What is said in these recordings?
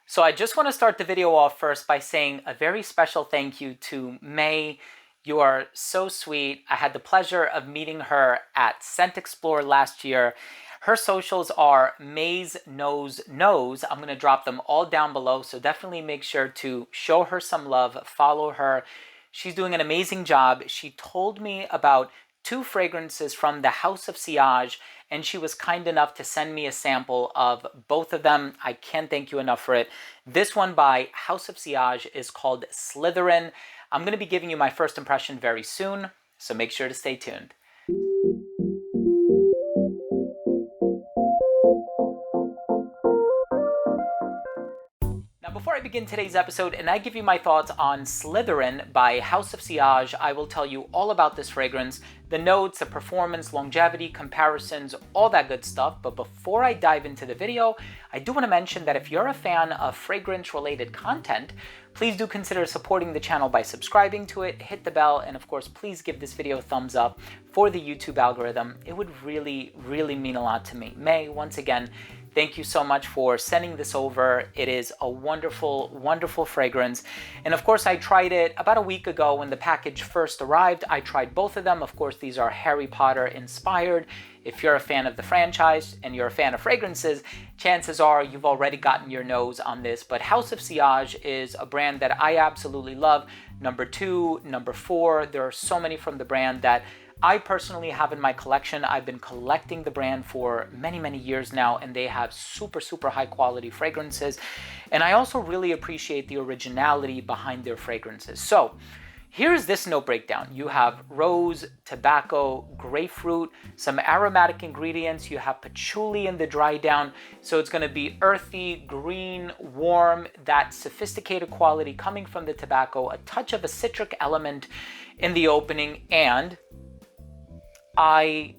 So I just want to start the video off first by saying a very special thank you to May. You are so sweet. I had the pleasure of meeting her at Scent Explore last year. Her socials are May's Knows Knows. I'm going to drop them all down below, so definitely make sure to show her some love, follow her. She's doing an amazing job. She told me about 2 fragrances from the House of Sillage, and she was kind enough to send me a sample of both of them. I can't thank you enough for it. This one by House of Sillage is called Slytherin. I'm going to be giving you my first impression very soon, so make sure to stay tuned. Before I begin today's episode and I give you my thoughts on Slytherin by House of Sillage, I will tell you all about this fragrance, the notes, the performance, longevity, comparisons, all that good stuff. But before I dive into the video, I do want to mention that if you're a fan of fragrance-related content, please do consider supporting the channel by subscribing to it, hit the bell, and of course, please give this video a thumbs up for the YouTube algorithm. It would really, really mean a lot to me. May, once again, thank you so much for sending this over. It is a wonderful, wonderful fragrance. And of course, I tried it about a week ago when the package first arrived. I tried both of them. Of course, these are Harry Potter inspired. If you're a fan of the franchise and you're a fan of fragrances, chances are you've already gotten your nose on this. But House of Sillage is a brand that I absolutely love. Number 2, number 4, there are so many from the brand that I personally have in my collection. I've been collecting the brand for many, many years now, and they have super, super high quality fragrances. And I also really appreciate the originality behind their fragrances. So here's this note breakdown. You have rose, tobacco, grapefruit, some aromatic ingredients. You have patchouli in the dry down. So it's going to be earthy, green, warm, that sophisticated quality coming from the tobacco, a touch of a citric element in the opening, and I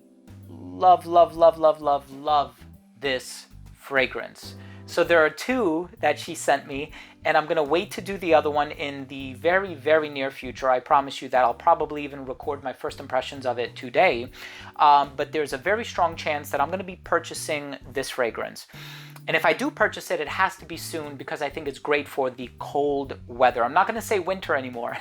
love, love, love, love, love, love this fragrance. So there are 2 that she sent me, and I'm going to wait to do the other one in the very, very near future. I promise you that I'll probably even record my first impressions of it today. But there's a very strong chance that I'm going to be purchasing this fragrance. And if I do purchase it, it has to be soon because I think it's great for the cold weather. I'm not going to say winter anymore.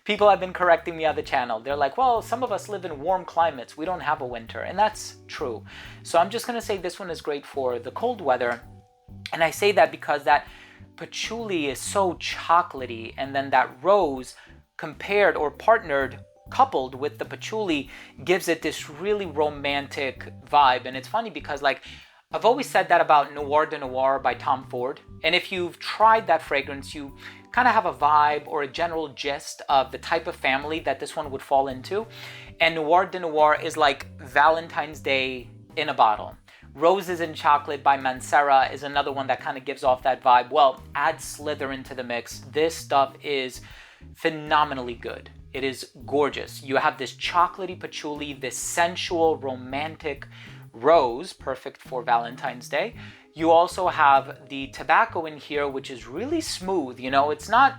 People have been correcting me on the channel. They're like, well, some of us live in warm climates. We don't have a winter. And that's true. So I'm just going to say this one is great for the cold weather. And I say that because that patchouli is so chocolatey. And then that rose compared or partnered, coupled with the patchouli, gives it this really romantic vibe. And it's funny because, like, I've always said that about Noir de Noir by Tom Ford. And if you've tried that fragrance, you kind of have a vibe or a general gist of the type of family that this one would fall into. And Noir de Noir is like Valentine's Day in a bottle. Roses and Chocolate by Mancera is another one that kind of gives off that vibe. Well, add Slytherin to the mix. This stuff is phenomenally good. It is gorgeous. You have this chocolatey patchouli, this sensual, romantic rose, perfect for Valentine's Day. You also have the tobacco in here, which is really smooth. You know, it's not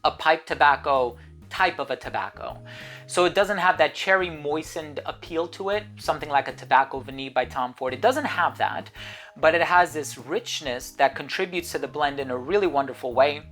a pipe tobacco type of a tobacco. So it doesn't have that cherry moistened appeal to it, something like a Tobacco Vanille by Tom Ford. It doesn't have that, but it has this richness that contributes to the blend in a really wonderful way.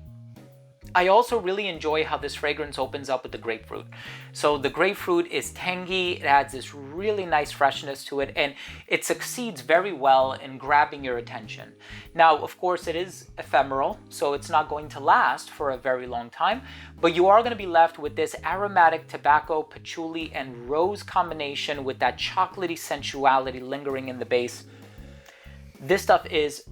I also really enjoy how this fragrance opens up with the grapefruit. So the grapefruit is tangy, it adds this really nice freshness to it, and it succeeds very well in grabbing your attention. Now, of course, it is ephemeral, so it's not going to last for a very long time, but you are going to be left with this aromatic tobacco, patchouli, and rose combination with that chocolatey sensuality lingering in the base. This stuff is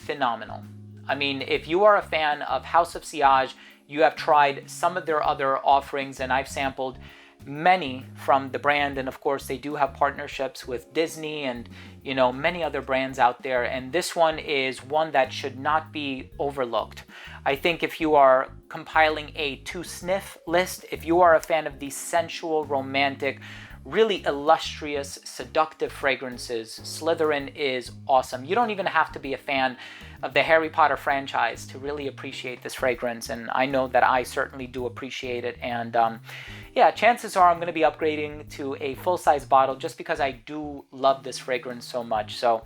phenomenal. I mean, if you are a fan of House of Sillage, you have tried some of their other offerings, and I've sampled many from the brand. And of course, they do have partnerships with Disney and, you know, many other brands out there. And this one is one that should not be overlooked. I think if you are compiling a to sniff list, if you are a fan of these sensual, romantic, really illustrious, seductive fragrances, Slytherin is awesome. You don't even have to be a fan of the Harry Potter franchise to really appreciate this fragrance, and I know that I certainly do appreciate it. And yeah, chances are I'm going to be upgrading to a full-size bottle just because I do love this fragrance so much. So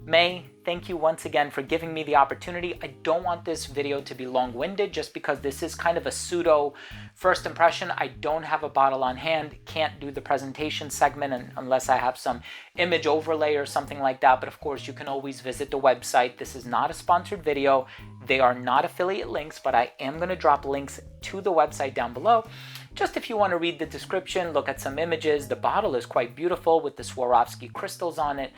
May, thank you once again for giving me the opportunity. I don't want this video to be long-winded just because this is kind of a pseudo first impression. I don't have a bottle on hand, can't do the presentation segment unless I have some image overlay or something like that. But of course, you can always visit the website. This is not a sponsored video. They are not affiliate links, but I am going to drop links to the website down below. Just if you want to read the description, look at some images. The bottle is quite beautiful with the Swarovski crystals on it.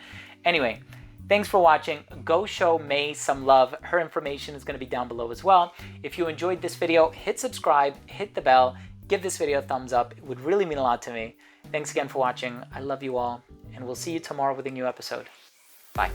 Anyway, thanks for watching. Go show May some love. Her information is going to be down below as well. If you enjoyed this video, hit subscribe, hit the bell, give this video a thumbs up. It would really mean a lot to me. Thanks again for watching. I love you all, and we'll see you tomorrow with a new episode. Bye.